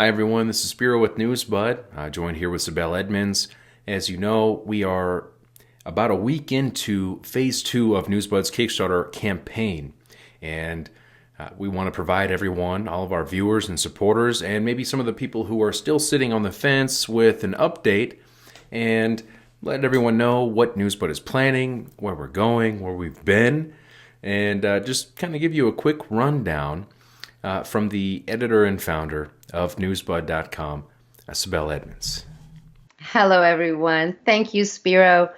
Hi everyone, this is Spiro with Newsbud, joined here with Sibel Edmonds. As you know, we are about a week into phase 2 of Newsbud's Kickstarter campaign, and we want to provide everyone, all of our viewers and supporters, and maybe some of the people who are still sitting on the fence with an update, and let everyone know what Newsbud is planning, where we're going, where we've been, and just kind of give you a quick rundown from the editor and founder of Newsbud.com, Sibel Edmonds. Hello, everyone. Thank you, Spiro.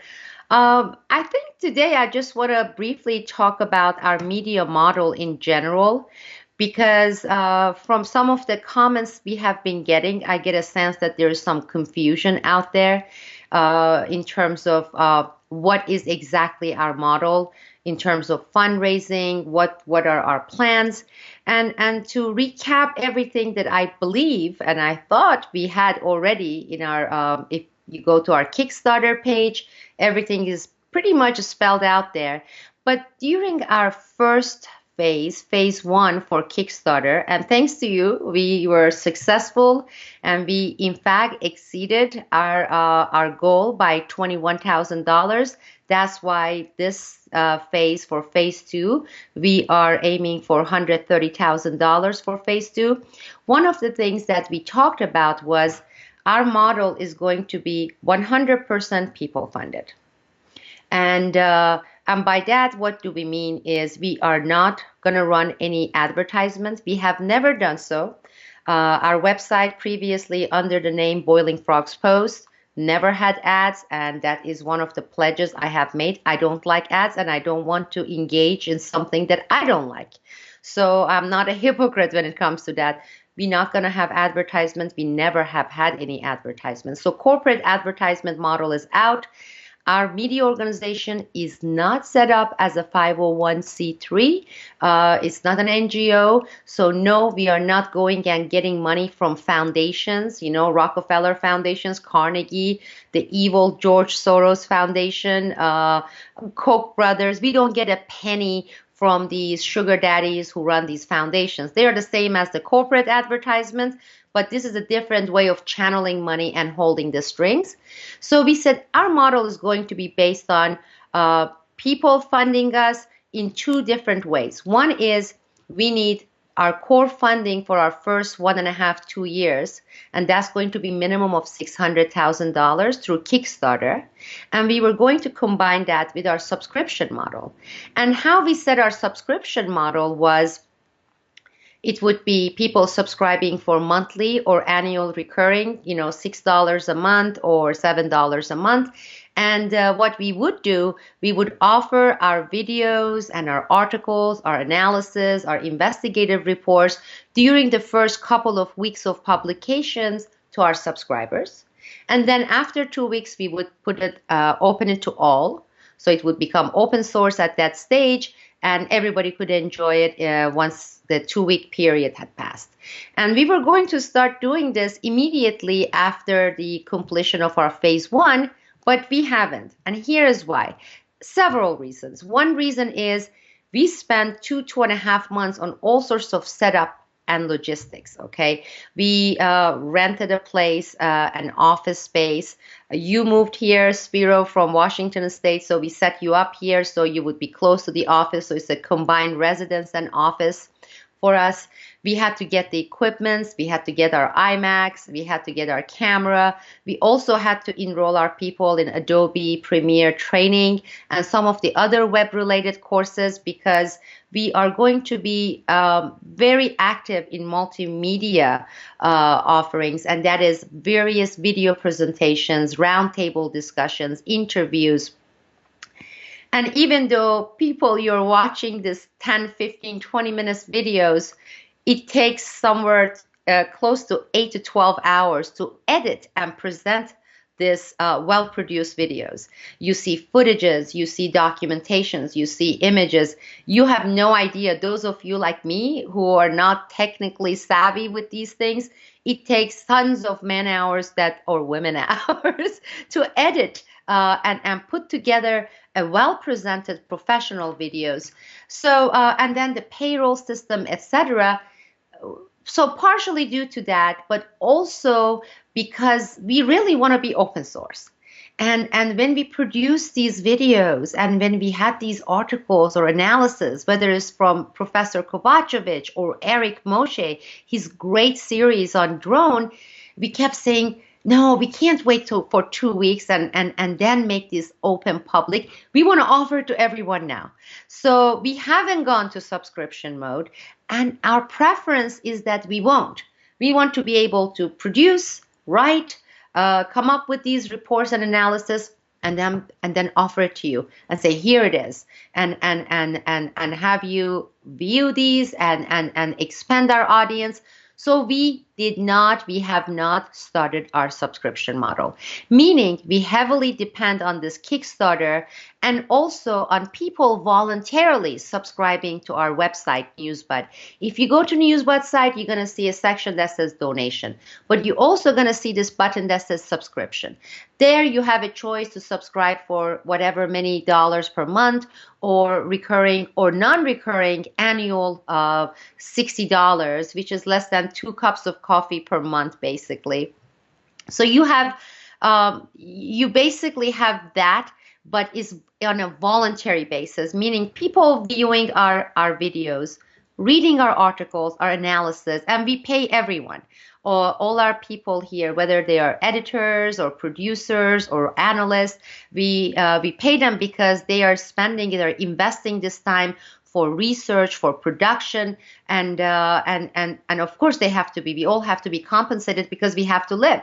I think today I just want to briefly talk about our media model in general, because from some of the comments we have been getting, I get a sense that there is some confusion out there in terms of what is exactly our model in terms of fundraising, what are our plans, and to recap everything that I believe and I thought we had already in our if you go to our Kickstarter page, everything is pretty much spelled out there. But during our first phase 1 for Kickstarter, and thanks to you, we were successful, and we in fact exceeded our goal by $21,000. That's why this phase for phase 2, we are aiming for $130,000 for phase 2. One of the things that we talked about was our model is going to be 100% people funded. And by that, what do we mean is we are not going to run any advertisements. We have never done so. Our website previously under the name Boiling Frogs Post never had ads, and that is one of the pledges I have made. I don't like ads, and I don't want to engage in something that I don't like. So I'm not a hypocrite when it comes to that. We're not going to have advertisements. We never have had any advertisements. So corporate advertisement model is out. Our media organization is not set up as a 501c3. It's not an NGO. So no, we are not going and getting money from foundations, Rockefeller Foundations, Carnegie, the evil George Soros Foundation, Koch brothers. We don't get a penny from these sugar daddies who run these foundations. They are the same as the corporate advertisements, but this is a different way of channeling money and holding the strings. So we said our model is going to be based on people funding us in two different ways. One is we need our core funding for our first 1.5, 2 years, and that's going to be minimum of $600,000 through Kickstarter. And we were going to combine that with our subscription model. And how we set our subscription model was it would be people subscribing for monthly or annual recurring, $6 a month or $7 a month. And what we would do, we would offer our videos and our articles, our analysis, our investigative reports during the first couple of weeks of publications to our subscribers. And then after 2 weeks, we would open it to all. So it would become open source at that stage, and everybody could enjoy it once the 2-week period had passed. And we were going to start doing this immediately after the completion of our phase 1, but we haven't. And here is why. Several reasons. One reason is we spent 2.5 months on all sorts of setup and logistics, okay? We rented a place, an office space. You moved here, Spiro, from Washington State, so we set you up here so you would be close to the office. So it's a combined residence and office for us. We had to get the equipments, we had to get our iMacs, we had to get our camera. We also had to enroll our people in Adobe Premiere training and some of the other web-related courses, because we are going to be very active in multimedia offerings, and that is various video presentations, roundtable discussions, interviews. And even though you're watching this 10, 15, 20 minutes videos, it takes somewhere close to 8 to 12 hours to edit and present this well-produced videos. You see footages, you see documentations, you see images. You have no idea, those of you like me who are not technically savvy with these things, it takes tons of man hours or women hours to edit and put together a well-presented professional videos. So, and then the payroll system, etc. So partially due to that, but also because we really want to be open source. And when we produce these videos and when we had these articles or analysis, whether it's from Professor Kovacevic or Eric Moshe, his great series on drone, we kept saying, no, we can't wait for 2 weeks and then make this open public. We want to offer it to everyone now. So we haven't gone to subscription mode, and our preference is that we won't. We want to be able to produce, write, come up with these reports and analysis, and then offer it to you and say, here it is, and have you view these and expand our audience. So we have not started our subscription model, meaning we heavily depend on this Kickstarter and also on people voluntarily subscribing to our website, Newsbud. If you go to Newsbud's site, you're going to see a section that says donation, but you're also going to see this button that says subscription. There you have a choice to subscribe for whatever many dollars per month, or recurring or non-recurring annual $60, which is less than 2 cups of coffee per month, basically. So you basically have that, but is on a voluntary basis, meaning people viewing our videos, reading our articles, our analysis, and we pay everyone. All our people here, whether they are editors or producers or analysts, we pay them because they're investing this time for research, for production, and of course we all have to be compensated because we have to live.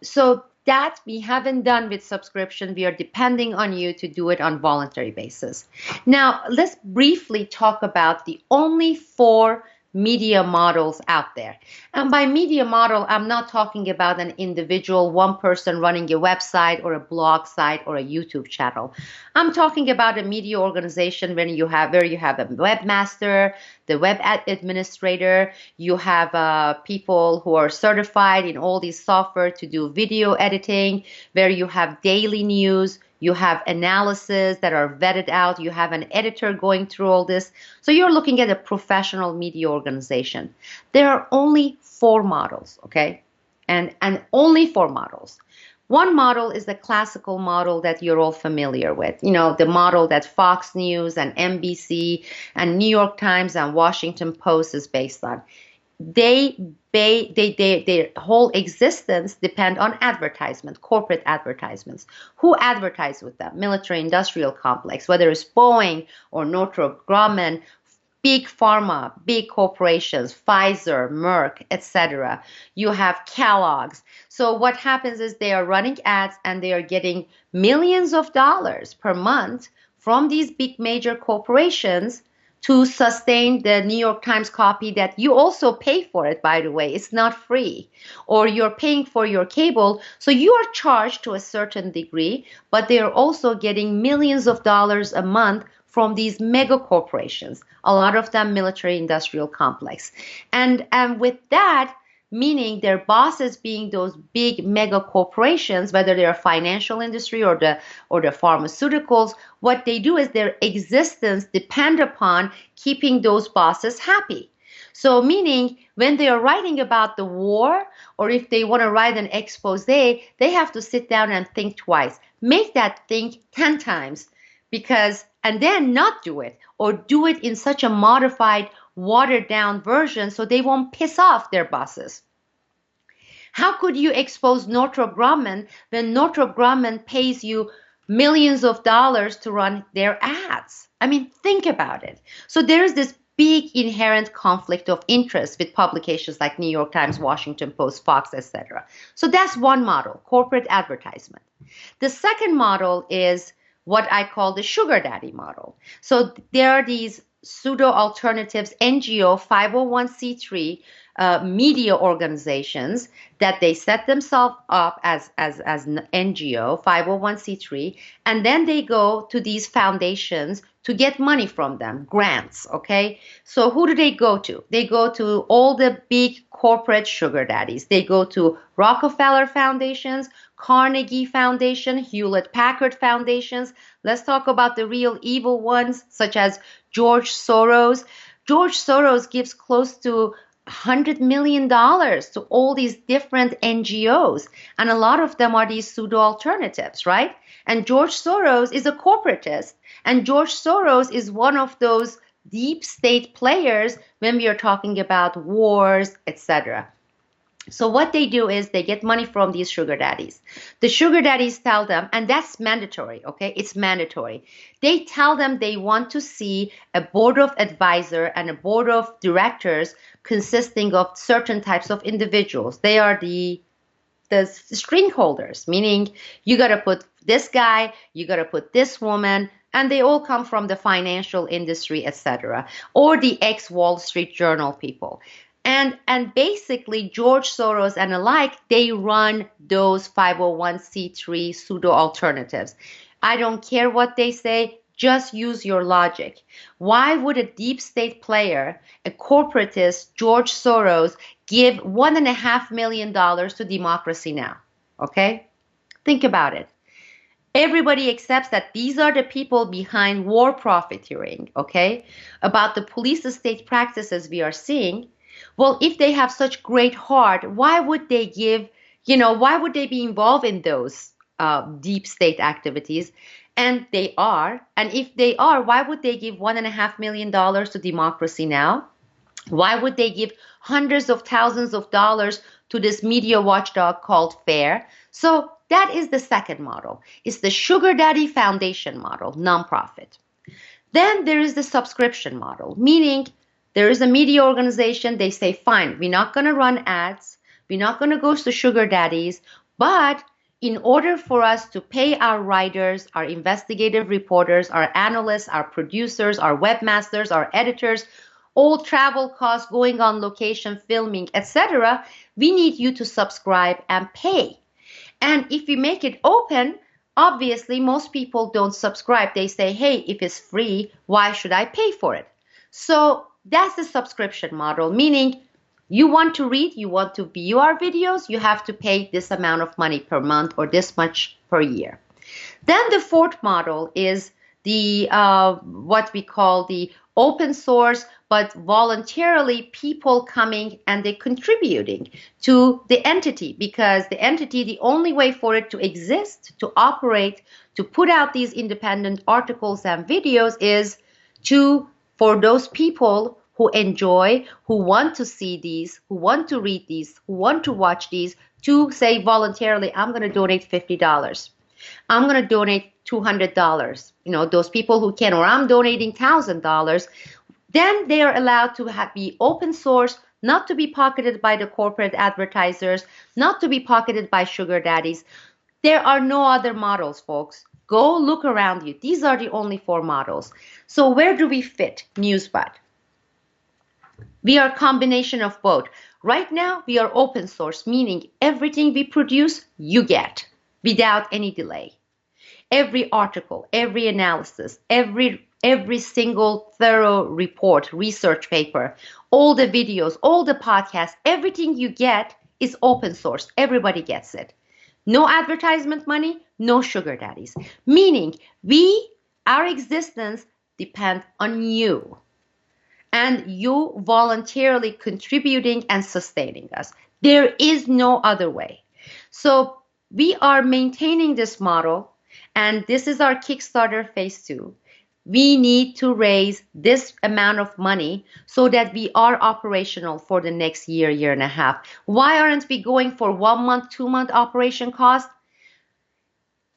So that we haven't done with subscription. We are depending on you to do it on voluntary basis. Now, let's briefly talk about the only 4 media models out there. And by media model, I'm not talking about an individual, one person running a website or a blog site or a YouTube channel. I'm talking about a media organization where you have a webmaster, the web administrator, you have people who are certified in all these software to do video editing, where you have daily news, you have analysis that are vetted out, you have an editor going through all this. So you're looking at a professional media organization. There are only 4 models, okay? And only 4 models. One model is the classical model that you're all familiar with, the model that Fox News and NBC and New York Times and Washington Post is based on. Their whole existence depend on advertisement, corporate advertisements. Who advertise with them? Military-industrial complex, whether it's Boeing or Northrop Grumman, big pharma, big corporations, Pfizer, Merck, etc. You have Kellogg's. So what happens is they are running ads and they are getting millions of dollars per month from these big major corporations to sustain the New York Times copy that you also pay for it, by the way. It's not free. Or you're paying for your cable, so you are charged to a certain degree, but they are also getting millions of dollars a month from these mega corporations, a lot of them military-industrial complex. And with that, meaning their bosses being those big mega corporations, whether they're financial industry or the pharmaceuticals, what they do is their existence depend upon keeping those bosses happy. So meaning when they are writing about the war, or if they want to write an expose, they have to sit down and think twice. Make that think 10 times, and then not do it, or do it in such a modified, watered down version so they won't piss off their bosses. How could you expose Northrop Grumman when Northrop Grumman pays you millions of dollars to run their ads? I mean, think about it. So there's this big inherent conflict of interest with publications like New York Times, Washington Post, Fox, etc. So that's one model, corporate advertisement. The second model is what I call the sugar daddy model. So there are these pseudo alternatives, NGO, 501c3 media organizations that they set themselves up as NGO, 501c3, and then they go to these foundations to get money from them, grants, okay? So who do they go to? They go to all the big corporate sugar daddies. They go to Rockefeller Foundations, Carnegie Foundation, Hewlett-Packard Foundations. Let's talk about the real evil ones, such as George Soros. George Soros gives close to $100 million to all these different NGOs. And a lot of them are these pseudo alternatives, right? And George Soros is a corporatist. And George Soros is one of those deep state players when we are talking about wars, etc. So what they do is they get money from these sugar daddies. The sugar daddies tell them, and that's mandatory, okay? It's mandatory. They tell them they want to see a board of advisor and a board of directors consisting of certain types of individuals. They are the string holders, meaning you got to put this guy, you got to put this woman, and they all come from the financial industry, etc., or the ex-Wall Street Journal people. And basically George Soros and alike, they run those 501c3 pseudo alternatives. I don't care what they say, just use your logic. Why would a deep state player, a corporatist, George Soros, give $1.5 million to Democracy Now? Okay? Think about it. Everybody accepts that these are the people behind war profiteering, okay? About the police state practices we are seeing. Well, if they have such great heart, why would they give, why would they be involved in those deep state activities? And they are. And if they are, why would they give $1.5 million to Democracy Now? Why would they give hundreds of thousands of dollars to this media watchdog called FAIR? So that is the second model. It's the Sugar Daddy Foundation model, nonprofit. Then there is the subscription model, meaning there is a media organization. They say, fine, we're not going to run ads. We're not going to go to sugar daddies. But in order for us to pay our writers, our investigative reporters, our analysts, our producers, our webmasters, our editors, all travel costs, going on location, filming, etc., we need you to subscribe and pay. And if we make it open, obviously most people don't subscribe. They say, hey, if it's free, why should I pay for it? So that's the subscription model, meaning you want to read, you want to view our videos, you have to pay this amount of money per month or this much per year. Then the fourth model is the what we call the open source, but voluntarily people coming and they contributing to the entity, because the entity, the only way for it to exist, to operate, to put out these independent articles and videos is for those people who enjoy, who want to see these, who want to read these, who want to watch these, to say voluntarily, I'm going to donate $50. I'm going to donate $200. Those people who can, or I'm donating $1,000. Then they are allowed to be open source, not to be pocketed by the corporate advertisers, not to be pocketed by sugar daddies. There are no other models, folks. Go look around you. These are the only four models. So where do we fit Newsbud? We are a combination of both. Right now, we are open source, meaning everything we produce, you get without any delay. Every article, every analysis, every single thorough report, research paper, all the videos, all the podcasts, everything you get is open source. Everybody gets it. No advertisement money, no sugar daddies. Meaning our existence depends on you and you voluntarily contributing and sustaining us. There is no other way. So we are maintaining this model, and this is our Kickstarter phase 2. We need to raise this amount of money so that we are operational for the next year, year and a half. Why aren't we going for 1 month, 2 month operation cost?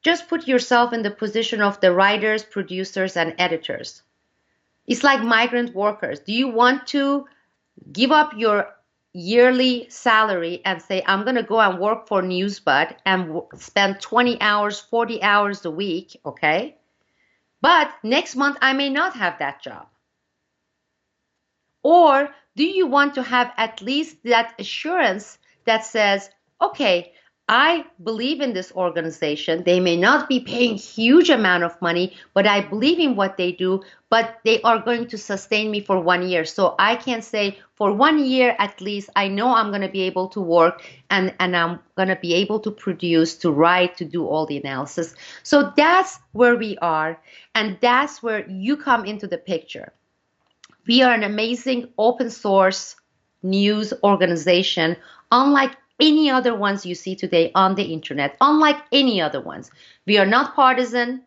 Just put yourself in the position of the writers, producers, and editors. It's like migrant workers. Do you want to give up your yearly salary and say, I'm going to go and work for Newsbud and spend 20 hours, 40 hours a week, okay? But next month, I may not have that job. Or do you want to have at least that assurance that says, okay, I believe in this organization. They may not be paying huge amount of money, but I believe in what they do, but they are going to sustain me for 1 year. So I can say for 1 year at least, I know I'm going to be able to work and I'm going to be able to produce, to write, to do all the analysis. So that's where we are. And that's where you come into the picture. We are an amazing open source news organization, unlike any other ones you see today on the internet, unlike any other ones. We are not partisan.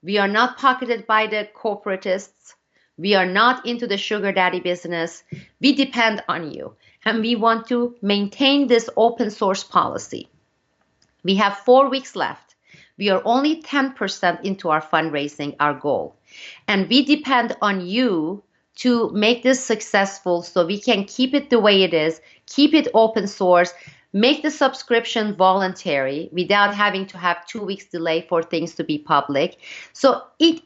We are not pocketed by the corporatists. We are not into the sugar daddy business. We depend on you. And we want to maintain this open source policy. We have 4 weeks left. We are only 10% into our fundraising, our goal. And we depend on you to make this successful so we can keep it the way it is, keep it open source, make the subscription voluntary without having to have 2 weeks delay for things to be public. So it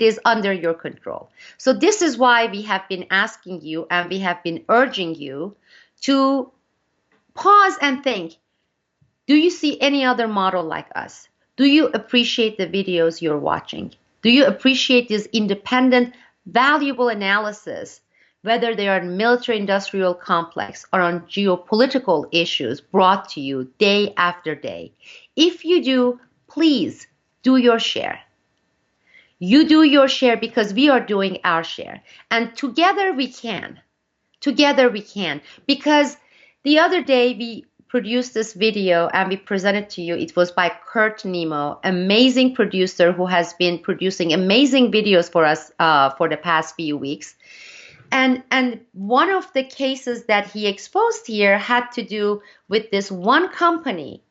is under your control. So this is why we have been asking you and we have been urging you to pause and think, do you see any other model like us? Do you appreciate the videos you're watching? Do you appreciate this independent, valuable analysis, whether they are in military-industrial complex or on geopolitical issues brought to you day after day? If you do, please do your share. You do your share because we are doing our share. And together we can. Together we can. Because the other day we produced this video and we presented to you. It was by Kurt Nemo, amazing producer who has been producing amazing videos for us for the past few weeks. And one of the cases that he exposed here had to do with this one company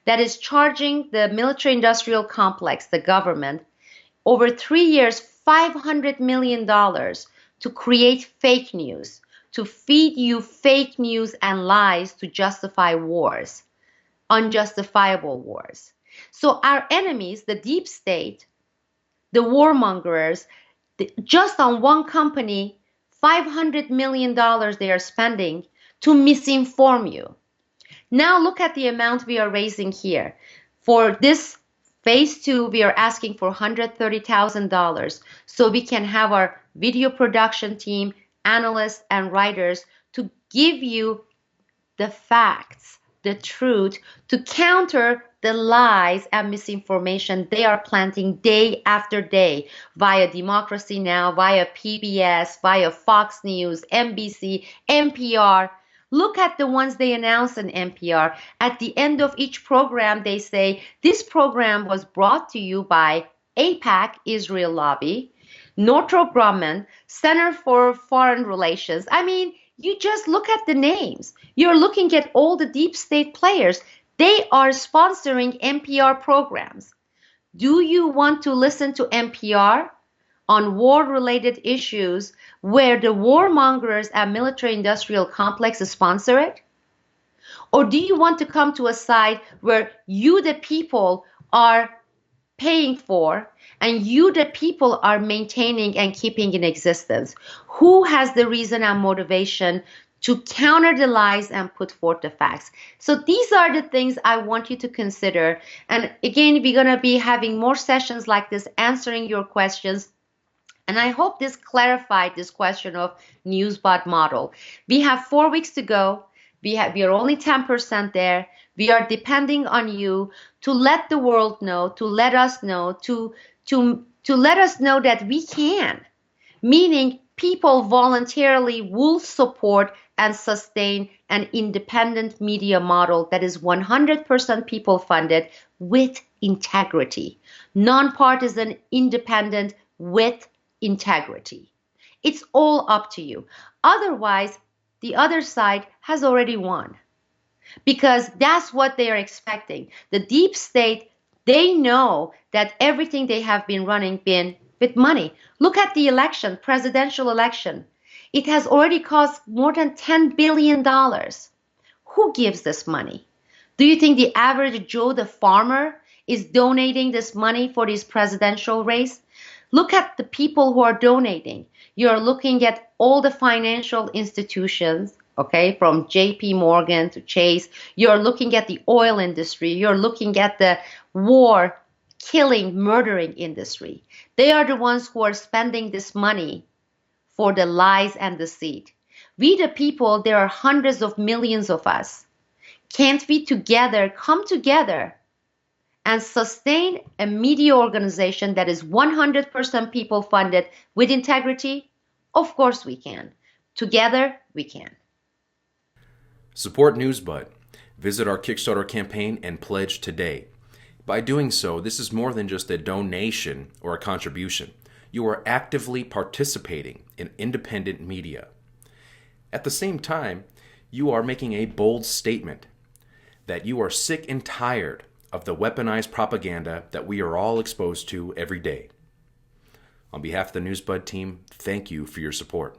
that is charging the military-industrial complex, the government, over 3 years, $500 million to create fake news, to feed you fake news and lies to justify wars, unjustifiable wars. So our enemies, the deep state, the warmongers, just on one company, $500 million they are spending to misinform you. Now look at the amount we are raising here. For this phase 2, we are asking for $130,000 so we can have our video production team, analysts, and writers to give you the facts, the truth, to counter the lies and misinformation they are planting day after day via Democracy Now!, via PBS, via Fox News, NBC, NPR. Look at the ones they announce in NPR. At the end of each program, they say, this program was brought to you by AIPAC, Israel Lobby, Northrop Grumman, Center for Foreign Relations. I mean, you just look at the names. You're looking at all the deep state players. They are sponsoring NPR programs. Do you want to listen to NPR on war-related issues where the warmongers and military-industrial complex sponsor it? Or do you want to come to a side where you, the people, are paying for and you, the people, are maintaining and keeping in existence? Who has the reason and motivation to counter the lies and put forth the facts? So these are the things I want you to consider. And again, we're going to be having more sessions like this, answering your questions. And I hope this clarified this question of Newsbud model. We have 4 weeks to go. We are only 10% there. We are depending on you to let the world know, to let us know, to let us know that we can. Meaning people voluntarily will support and sustain an independent media model that is 100% people funded with integrity. Nonpartisan, independent, with integrity. It's all up to you. Otherwise, the other side has already won. Because that's what they are expecting. The deep state, they know that everything they have been running been with money. Look at the election, presidential election. It has already cost more than $10 billion. Who gives this money? Do you think the average Joe the farmer is donating this money for this presidential race? Look at the people who are donating. You're looking at all the financial institutions, okay, from JP Morgan to Chase. You're looking at the oil industry. You're looking at the war, killing, murdering industry. They are the ones who are spending this money for the lies and deceit. We the people, there are hundreds of millions of us. Can't we together come together and sustain a media organization that is 100% people funded with integrity? Of course we can. Together we can. Support Newsbud. Visit our Kickstarter campaign and pledge today. By doing so, this is more than just a donation or a contribution. You are actively participating in independent media. At the same time, you are making a bold statement that you are sick and tired of the weaponized propaganda that we are all exposed to every day. On behalf of the Newsbud team, thank you for your support.